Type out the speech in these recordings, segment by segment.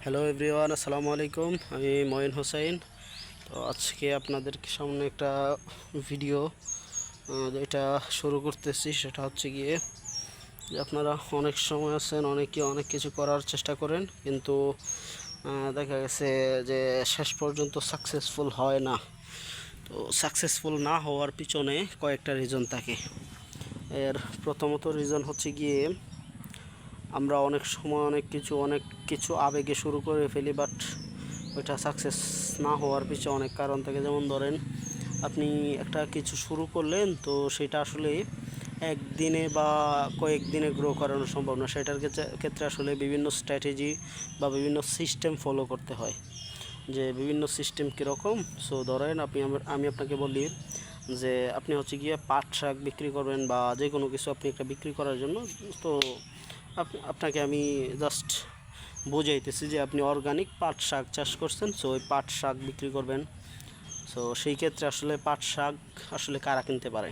Hello everyone, আসসালামু আলাইকুম। আমি মঈন হোসেন। তো আজকে আপনাদের সামনে একটা ভিডিও যেটা শুরু করতেছি, সেটা হচ্ছে গিয়ে যে আপনারা অনেক সময় আছেন, অনেকে অনেক কিছু করার চেষ্টা করেন, কিন্তু দেখা গেছে যে শেষ পর্যন্ত সাকসেসফুল হয় না। তো সাকসেসফুল না হওয়ার পিছনে কয়েকটা রিজন থাকে। এর প্রথমত রিজন হচ্ছে গিয়ে আমরা অনেক সময় অনেক কিছু আবেগে শুরু করে ফেলি, বাট ওইটা সাকসেস না হওয়ার পিছনে অনেক কারণ থাকে। যেমন ধরেন, আপনি একটা কিছু শুরু করলেন, তো সেটা আসলে একদিনে বা কয়েকদিনে গ্রো করানো সম্ভব না। সেটার ক্ষেত্রে আসলে বিভিন্ন স্ট্র্যাটেজি বা বিভিন্ন সিস্টেম ফলো করতে হয়। যে বিভিন্ন সিস্টেম কীরকম, সো ধরেন আমি আপনাকে বলি যে আপনি হচ্ছে গিয়ে পাট শাক বিক্রি করবেন বা যে কোনো কিছু আপনি একটা বিক্রি করার জন্য। তো আপনাকে আমি জাস্ট বুঝাইতেছি যে আপনি অর্গানিক পাট শাক চাষ করছেন, সো ওই পাট শাক বিক্রি করবেন। সো সেই ক্ষেত্রে আসলে পাট শাক আসলে কারা কিনতে পারে,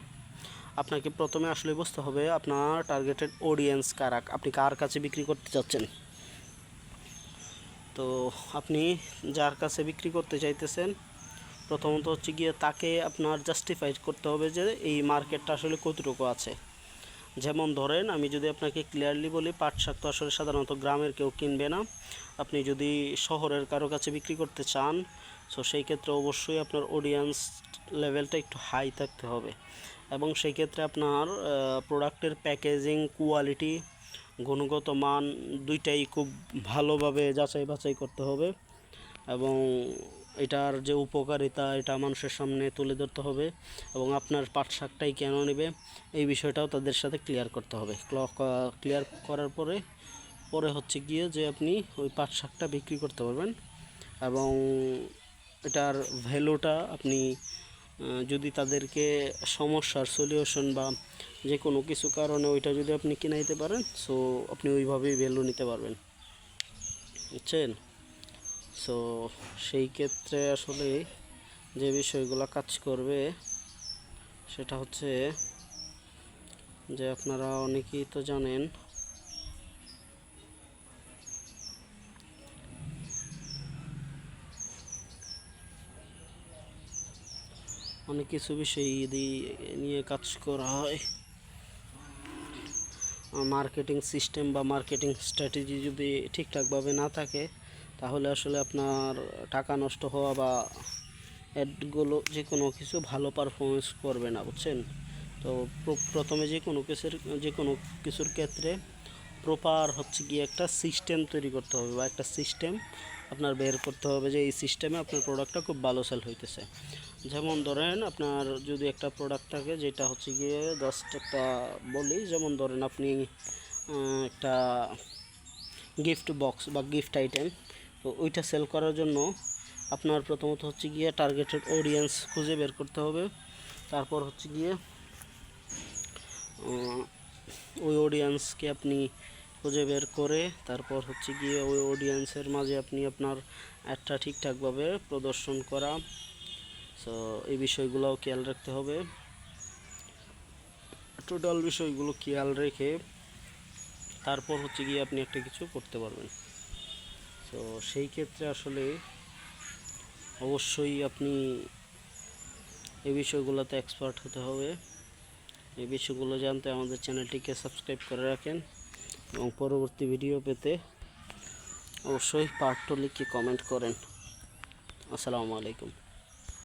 আপনাকে প্রথমে আসলে বুঝতে হবে আপনার টার্গেটেড অডিয়েন্স কারা, আপনি কার কাছে বিক্রি করতে চাচ্ছেন। তো আপনি যার কাছে বিক্রি করতে চাইতেছেন, প্রথমত হচ্ছে গিয়ে তাকে আপনার জাস্টিফাই করতে হবে যে এই মার্কেটটা আসলে কতটুকু আছে। যেমন ধরেন, আমি যদি আপনাকে ক্লিয়ারলি বলি, পাট শাক তো আসলে সাধারণত গ্রামের কেউ কিনবে না। আপনি যদি শহরের কারো কাছে বিক্রি করতে চান, সো সেই ক্ষেত্রে অবশ্যই আপনার অডিয়েন্স লেভেলটা একটু হাই থাকতে হবে, এবং সেই ক্ষেত্রে আপনার প্রোডাক্টের প্যাকেজিং, কোয়ালিটি, গুণগত মান দুইটাই খুব ভালোভাবে যাচাই বাছাই করতে হবে, এবং এটার যে উপকারিতা এটা মানুষের সামনে তুলে ধরতে হবে, এবং আপনার পাট শাকটাই কেন নেবে এই বিষয়টাও তাদের সাথে ক্লিয়ার করতে হবে। ক্লিয়ার করার পরে হচ্ছে গিয়ে যে আপনি ওই পাট শাকটা বিক্রি করতে পারবেন, এবং এটার ভ্যালুটা আপনি যদি তাদেরকে সমস্যার সলিউশন বা যে কোনো কিছু কারণে ওইটা যদি আপনি কিনাইতে পারেন, সো আপনি ওইভাবেই ভ্যালু নিতে পারবেন, বুঝছেন। সো সেই ক্ষেত্রে আসলে যে বিষয়গুলো কাজ করবে সেটা হচ্ছে যে আপনারা অনেকেই তো জানেন অনেক কিছু বিষয় নিয়ে কাজ করা হয়। মার্কেটিং সিস্টেম বা মার্কেটিং স্ট্র্যাটেজি যদি ঠিকঠাকভাবে না থাকে, তাহলে আসলে আপনার টাকা নষ্ট হওয়া বা অ্যাডগুলো যে কোনো কিছু ভালো পারফরমেন্স করবে না, বুঝছেন। তো প্রথমে যে কোনো কিছুর ক্ষেত্রে প্রপার হচ্ছে গিয়ে একটা সিস্টেম তৈরি করতে হবে, বা একটা সিস্টেম আপনার বের করতে হবে যে এই সিস্টেমে আপনার প্রোডাক্টটা খুব ভালো সেল হইতেছে। যেমন ধরেন, আপনার যদি একটা প্রোডাক্ট থাকে যেটা হচ্ছে গিয়ে জাস্ট একটা বলি, যেমন ধরেন আপনি একটা গিফট বক্স বা গিফট আইটেম, তো ওইটা সেল করার জন্য আপনার প্রথমত হচ্ছে গিয়ে টার্গেটেড অডিয়েন্স খুঁজে বের করতে হবে। তারপর হচ্ছে গিয়ে ওই অডিয়েন্সকে আপনি খুঁজে বের করে তারপর হচ্ছে গিয়ে ওই অডিয়েন্সের মাঝে আপনি আপনার অ্যাডটা ঠিকঠাকভাবে প্রদর্শন করা। সো এই বিষয়গুলোও খেয়াল রাখতে হবে। টোটাল বিষয়গুলো খেয়াল রেখে তারপর হচ্ছে গিয়ে আপনি একটা কিছু করতে পারবেন। তো সেই ক্ষেত্রে আসলে অবশ্যই আপনি এই বিষয়গুলোতে এক্সপার্ট হতে হবে। এই বিষয়গুলো জানতে আমাদের চ্যানেলটিকে সাবস্ক্রাইব করে রাখেন, এবং পরবর্তী ভিডিও পেতে অবশ্যই পার্ট 2 লিখে কমেন্ট করেন। আসসালামু আলাইকুম।